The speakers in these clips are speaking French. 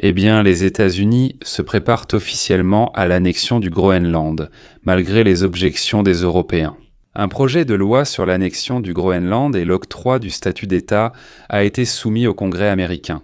Eh bien, les États-Unis se préparent officiellement à l'annexion du Groenland, malgré les objections des Européens. Un projet de loi sur l'annexion du Groenland et l'octroi du statut d'État a été soumis au Congrès américain.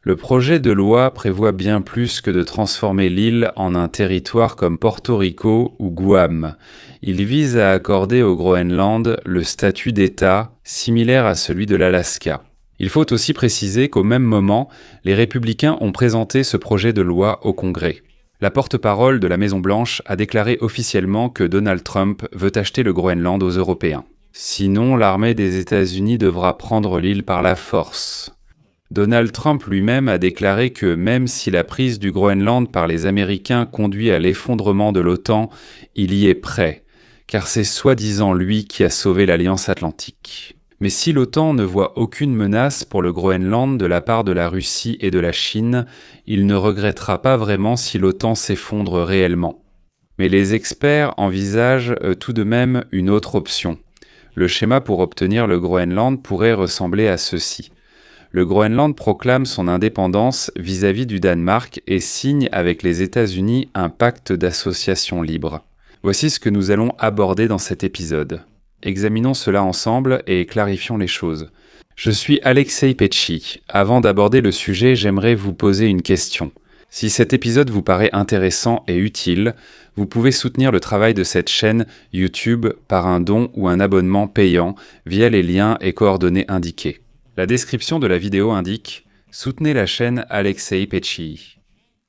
Le projet de loi prévoit bien plus que de transformer l'île en un territoire comme Porto Rico ou Guam. Il vise à accorder au Groenland le statut d'État similaire à celui de l'Alaska. Il faut aussi préciser qu'au même moment, les républicains ont présenté ce projet de loi au Congrès. La porte-parole de la Maison-Blanche a déclaré officiellement que Donald Trump veut acheter le Groenland aux Européens. Sinon, l'armée des États-Unis devra prendre l'île par la force. Donald Trump lui-même a déclaré que même si la prise du Groenland par les Américains conduit à l'effondrement de l'OTAN, il y est prêt, car c'est soi-disant lui qui a sauvé l'Alliance Atlantique. Mais si l'OTAN ne voit aucune menace pour le Groenland de la part de la Russie et de la Chine, il ne regrettera pas vraiment si l'OTAN s'effondre réellement. Mais les experts envisagent tout de même une autre option. Le schéma pour obtenir le Groenland pourrait ressembler à ceci. Le Groenland proclame son indépendance vis-à-vis du Danemark et signe avec les États-Unis un pacte d'association libre. Voici ce que nous allons aborder dans cet épisode. Examinons cela ensemble et clarifions les choses. Je suis Alexei Petchy. Avant d'aborder le sujet, j'aimerais vous poser une question. Si cet épisode vous paraît intéressant et utile, vous pouvez soutenir le travail de cette chaîne YouTube par un don ou un abonnement payant via les liens et coordonnées indiqués. La description de la vidéo indique « Soutenez la chaîne Alexei Petchy ».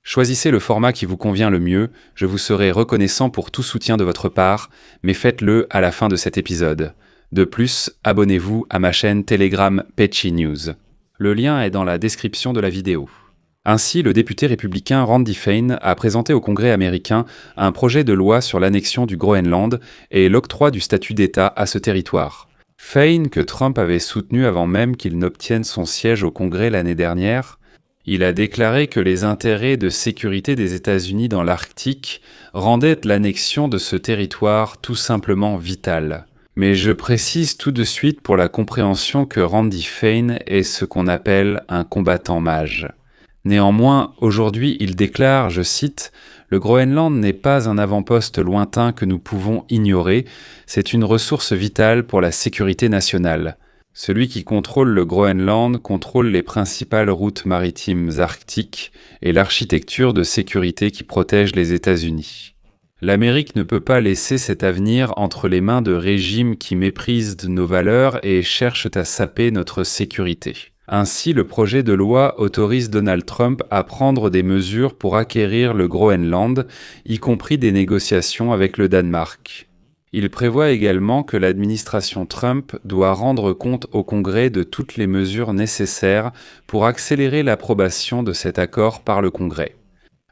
Choisissez le format qui vous convient le mieux, je vous serai reconnaissant pour tout soutien de votre part, mais faites-le à la fin de cet épisode. De plus, abonnez-vous à ma chaîne Telegram Petchy News. Le lien est dans la description de la vidéo. Ainsi, le député républicain Randy Fein a présenté au Congrès américain un projet de loi sur l'annexion du Groenland et l'octroi du statut d'État à ce territoire. Fein, que Trump avait soutenu avant même qu'il n'obtienne son siège au Congrès l'année dernière, il a déclaré que les intérêts de sécurité des États-Unis dans l'Arctique rendaient l'annexion de ce territoire tout simplement vitale. Mais je précise tout de suite pour la compréhension que Randy Fein est ce qu'on appelle un combattant mage. Néanmoins, aujourd'hui, il déclare, je cite, « Le Groenland n'est pas un avant-poste lointain que nous pouvons ignorer, c'est une ressource vitale pour la sécurité nationale. Celui qui contrôle le Groenland contrôle les principales routes maritimes arctiques et l'architecture de sécurité qui protège les États-Unis. L'Amérique ne peut pas laisser cet avenir entre les mains de régimes qui méprisent nos valeurs et cherchent à saper notre sécurité. » Ainsi, le projet de loi autorise Donald Trump à prendre des mesures pour acquérir le Groenland, y compris des négociations avec le Danemark. Il prévoit également que l'administration Trump doit rendre compte au Congrès de toutes les mesures nécessaires pour accélérer l'approbation de cet accord par le Congrès.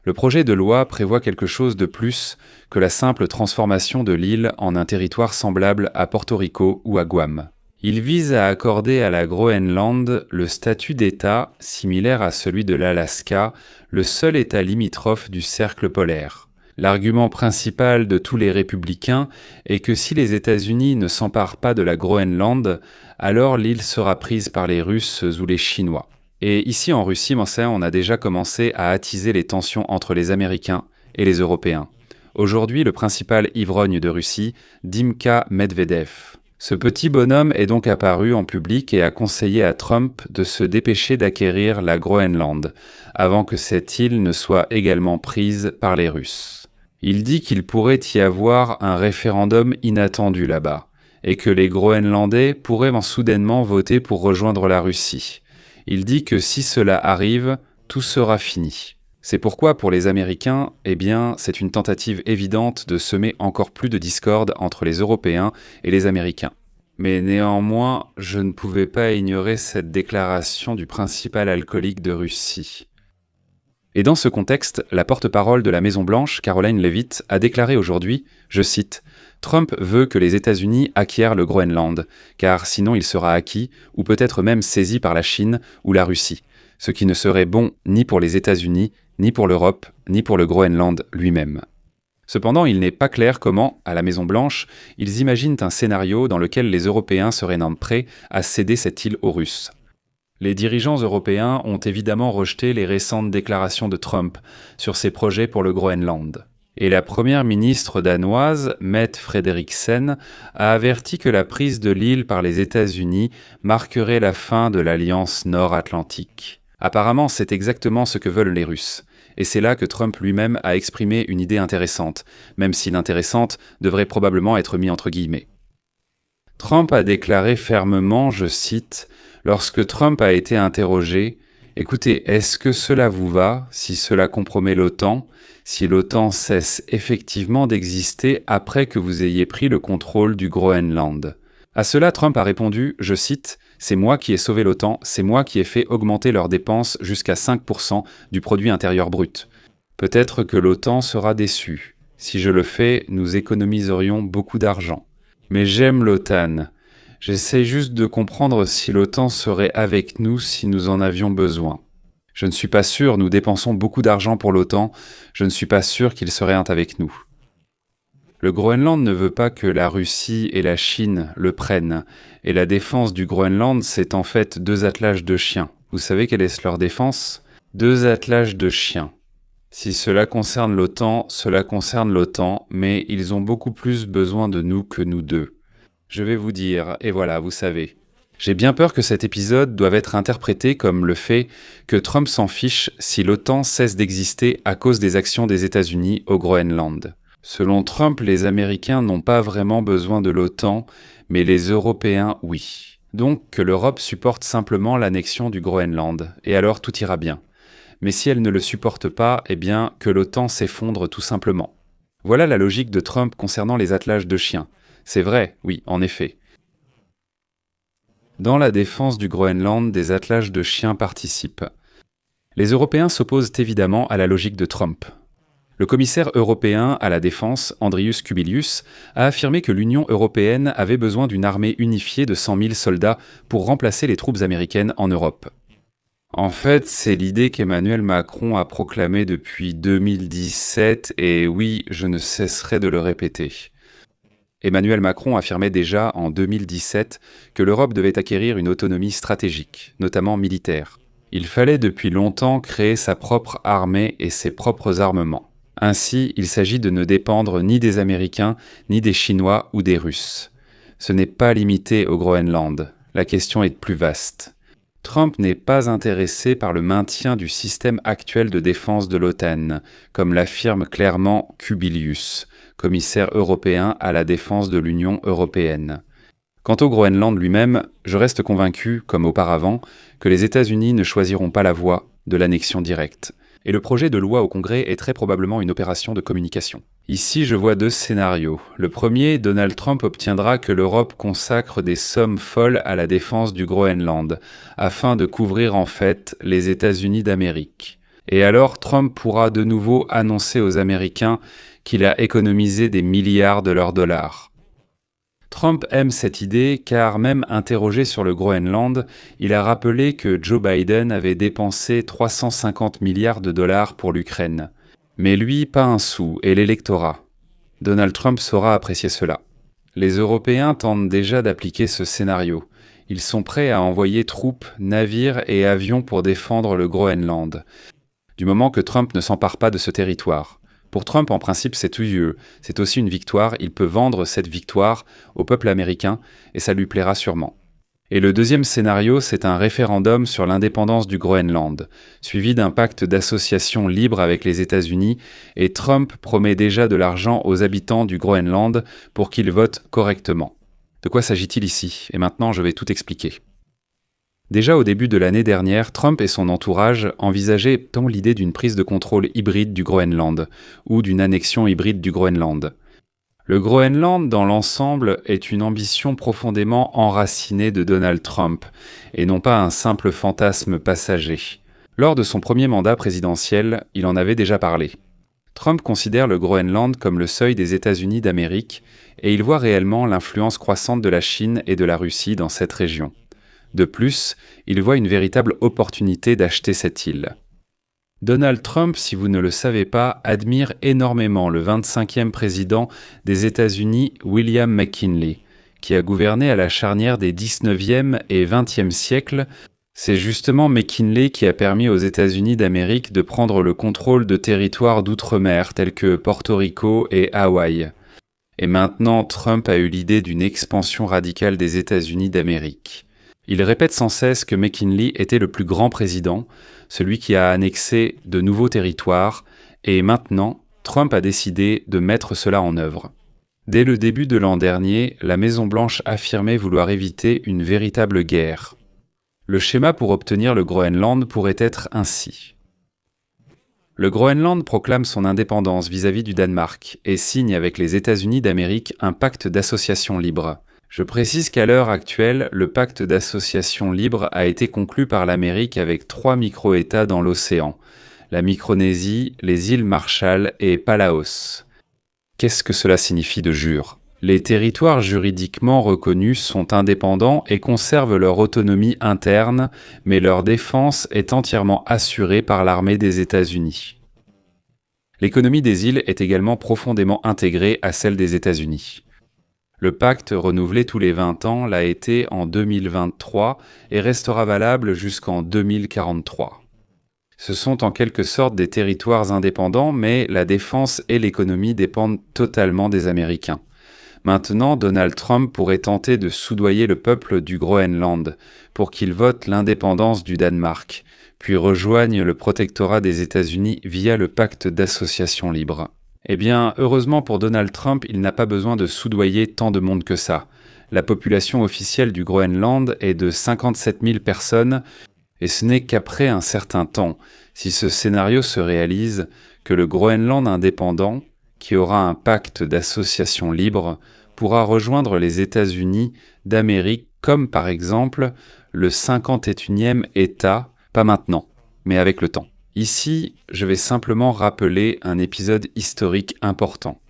Le projet de loi prévoit quelque chose de plus que la simple transformation de l'île en un territoire semblable à Porto Rico ou à Guam. Il vise à accorder à la Groenland le statut d'État similaire à celui de l'Alaska, le seul État limitrophe du cercle polaire. L'argument principal de tous les républicains est que si les États-Unis ne s'emparent pas de la Groenland, alors l'île sera prise par les Russes ou les Chinois. Et ici en Russie, on a déjà commencé à attiser les tensions entre les Américains et les Européens. Aujourd'hui, le principal ivrogne de Russie, Dmytro Medvedev. Ce petit bonhomme est donc apparu en public et a conseillé à Trump de se dépêcher d'acquérir la Groenland, avant que cette île ne soit également prise par les Russes. Il dit qu'il pourrait y avoir un référendum inattendu là-bas, et que les Groenlandais pourraient soudainement voter pour rejoindre la Russie. Il dit que si cela arrive, tout sera fini. C'est pourquoi pour les Américains, c'est une tentative évidente de semer encore plus de discorde entre les Européens et les Américains. Mais néanmoins, je ne pouvais pas ignorer cette déclaration du principal alcoolique de Russie. Et dans ce contexte, la porte-parole de la Maison-Blanche, Karoline Leavitt, a déclaré aujourd'hui, je cite, « Trump veut que les États-Unis acquièrent le Groenland, car sinon il sera acquis, ou peut-être même saisi par la Chine ou la Russie, ce qui ne serait bon ni pour les États-Unis, ni pour l'Europe, ni pour le Groenland lui-même. » Cependant, il n'est pas clair comment, à la Maison-Blanche, ils imaginent un scénario dans lequel les Européens seraient prêts à céder cette île aux Russes. Les dirigeants européens ont évidemment rejeté les récentes déclarations de Trump sur ses projets pour le Groenland. Et la première ministre danoise, Mette Frederiksen, a averti que la prise de l'île par les États-Unis marquerait la fin de l'Alliance Nord-Atlantique. Apparemment, c'est exactement ce que veulent les Russes. Et c'est là que Trump lui-même a exprimé une idée intéressante, même si l'intéressante devrait probablement être mise entre guillemets. Trump a déclaré fermement, je cite, lorsque Trump a été interrogé « Écoutez, est-ce que cela vous va si cela compromet l'OTAN, si l'OTAN cesse effectivement d'exister après que vous ayez pris le contrôle du Groenland ?» À cela, Trump a répondu, je cite, « C'est moi qui ai sauvé l'OTAN, c'est moi qui ai fait augmenter leurs dépenses jusqu'à 5% du produit intérieur brut. Peut-être que l'OTAN sera déçue. Si je le fais, nous économiserions beaucoup d'argent. Mais j'aime l'OTAN. J'essaie juste de comprendre si l'OTAN serait avec nous si nous en avions besoin. Je ne suis pas sûr, nous dépensons beaucoup d'argent pour l'OTAN, je ne suis pas sûr qu'ils seraient avec nous. » Le Groenland ne veut pas que la Russie et la Chine le prennent, et la défense du Groenland, c'est en fait 2 attelages de chiens. Vous savez quelle est leur défense ? 2 attelages de chiens. Si cela concerne l'OTAN, mais ils ont beaucoup plus besoin de nous que nous deux. Je vais vous dire, et voilà, vous savez. J'ai bien peur que cet épisode doive être interprété comme le fait que Trump s'en fiche si l'OTAN cesse d'exister à cause des actions des États-Unis au Groenland. Selon Trump, les Américains n'ont pas vraiment besoin de l'OTAN, mais les Européens, oui. Donc que l'Europe supporte simplement l'annexion du Groenland, et alors tout ira bien. Mais si elle ne le supporte pas, eh bien que l'OTAN s'effondre tout simplement. Voilà la logique de Trump concernant les attelages de chiens. C'est vrai, oui, en effet. Dans la défense du Groenland, des attelages de chiens participent. Les Européens s'opposent évidemment à la logique de Trump. Le commissaire européen à la défense, Andrius Kubilius, a affirmé que l'Union européenne avait besoin d'une armée unifiée de 100 000 soldats pour remplacer les troupes américaines en Europe. En fait, c'est l'idée qu'Emmanuel Macron a proclamée depuis 2017, et oui, je ne cesserai de le répéter. Emmanuel Macron affirmait déjà en 2017 que l'Europe devait acquérir une autonomie stratégique, notamment militaire. Il fallait depuis longtemps créer sa propre armée et ses propres armements. Ainsi, il s'agit de ne dépendre ni des Américains, ni des Chinois ou des Russes. Ce n'est pas limité au Groenland. La question est plus vaste. Trump n'est pas intéressé par le maintien du système actuel de défense de l'OTAN, comme l'affirme clairement Kubilius, commissaire européen à la défense de l'Union européenne. Quant au Groenland lui-même, je reste convaincu, comme auparavant, que les États-Unis ne choisiront pas la voie de l'annexion directe. Et le projet de loi au Congrès est très probablement une opération de communication. Ici, je vois 2 scénarios. Le premier, Donald Trump obtiendra que l'Europe consacre des sommes folles à la défense du Groenland, afin de couvrir en fait les États-Unis d'Amérique. Et alors, Trump pourra de nouveau annoncer aux Américains qu'il a économisé des milliards de leurs dollars. Trump aime cette idée car même interrogé sur le Groenland, il a rappelé que Joe Biden avait dépensé 350 milliards de dollars pour l'Ukraine. Mais lui, pas un sou, et l'électorat. Donald Trump saura apprécier cela. Les Européens tentent déjà d'appliquer ce scénario. Ils sont prêts à envoyer troupes, navires et avions pour défendre le Groenland, du moment que Trump ne s'empare pas de ce territoire. Pour Trump, en principe, c'est odieux. C'est aussi une victoire. Il peut vendre cette victoire au peuple américain et ça lui plaira sûrement. Et le deuxième scénario, c'est un référendum sur l'indépendance du Groenland, suivi d'un pacte d'association libre avec les États-Unis, et Trump promet déjà de l'argent aux habitants du Groenland pour qu'ils votent correctement. De quoi s'agit-il ici ? Et maintenant, je vais tout expliquer. Déjà au début de l'année dernière, Trump et son entourage envisageaient tant l'idée d'une prise de contrôle hybride du Groenland, ou d'une annexion hybride du Groenland. Le Groenland, dans l'ensemble, est une ambition profondément enracinée de Donald Trump, et non pas un simple fantasme passager. Lors de son premier mandat présidentiel, il en avait déjà parlé. Trump considère le Groenland comme le seuil des États-Unis d'Amérique, et il voit réellement l'influence croissante de la Chine et de la Russie dans cette région. De plus, il voit une véritable opportunité d'acheter cette île. Donald Trump, si vous ne le savez pas, admire énormément le 25e président des États-Unis, William McKinley, qui a gouverné à la charnière des 19e et 20e siècles C'est justement McKinley qui a permis aux États-Unis d'Amérique de prendre le contrôle de territoires d'outre-mer tels que Porto Rico et Hawaï. Et maintenant, Trump a eu l'idée d'une expansion radicale des États-Unis d'Amérique. Il répète sans cesse que McKinley était le plus grand président, celui qui a annexé de nouveaux territoires, et maintenant, Trump a décidé de mettre cela en œuvre. Dès le début de l'an dernier, la Maison-Blanche affirmait vouloir éviter une véritable guerre. Le schéma pour obtenir le Groenland pourrait être ainsi. Le Groenland proclame son indépendance vis-à-vis du Danemark et signe avec les États-Unis d'Amérique un pacte d'association libre. Je précise qu'à l'heure actuelle, le pacte d'association libre a été conclu par l'Amérique avec 3 micro-États dans l'océan, la Micronésie, les îles Marshall et Palaos. Qu'est-ce que cela signifie de jure ? Les territoires juridiquement reconnus sont indépendants et conservent leur autonomie interne, mais leur défense est entièrement assurée par l'armée des États-Unis. L'économie des îles est également profondément intégrée à celle des États-Unis. Le pacte, renouvelé tous les 20 ans, l'a été en 2023 et restera valable jusqu'en 2043. Ce sont en quelque sorte des territoires indépendants, mais la défense et l'économie dépendent totalement des Américains. Maintenant, Donald Trump pourrait tenter de soudoyer le peuple du Groenland pour qu'il vote l'indépendance du Danemark, puis rejoigne le protectorat des États-Unis via le pacte d'association libre. Eh bien, heureusement pour Donald Trump, il n'a pas besoin de soudoyer tant de monde que ça. La population officielle du Groenland est de 57 000 personnes, et ce n'est qu'après un certain temps, si ce scénario se réalise, que le Groenland indépendant, qui aura un pacte d'association libre, pourra rejoindre les États-Unis d'Amérique comme par exemple le 51e État, pas maintenant, mais avec le temps. Ici, je vais simplement rappeler un épisode historique important.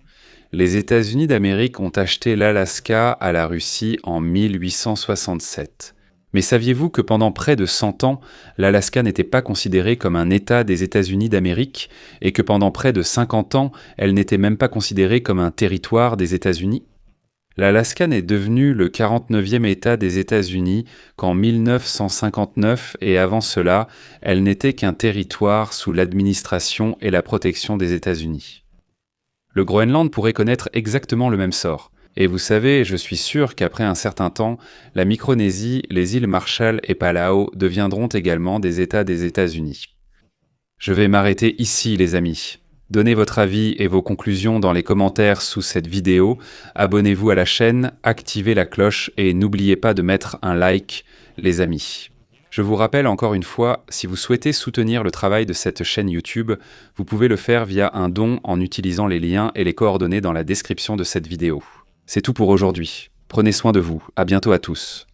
Les États-Unis d'Amérique ont acheté l'Alaska à la Russie en 1867. Mais saviez-vous que pendant près de 100 ans, l'Alaska n'était pas considérée comme un État des États-Unis d'Amérique et que pendant près de 50 ans, elle n'était même pas considérée comme un territoire des États-Unis ? L'Alaska n'est devenu le 49e État des États-Unis qu'en 1959 et avant cela, elle n'était qu'un territoire sous l'administration et la protection des États-Unis. Le Groenland pourrait connaître exactement le même sort. Et vous savez, je suis sûr qu'après un certain temps, la Micronésie, les îles Marshall et Palau deviendront également des États des États-Unis. Je vais m'arrêter ici, les amis. Donnez votre avis et vos conclusions dans les commentaires sous cette vidéo, abonnez-vous à la chaîne, activez la cloche et n'oubliez pas de mettre un like, les amis. Je vous rappelle encore une fois, si vous souhaitez soutenir le travail de cette chaîne YouTube, vous pouvez le faire via un don en utilisant les liens et les coordonnées dans la description de cette vidéo. C'est tout pour aujourd'hui. Prenez soin de vous. À bientôt à tous.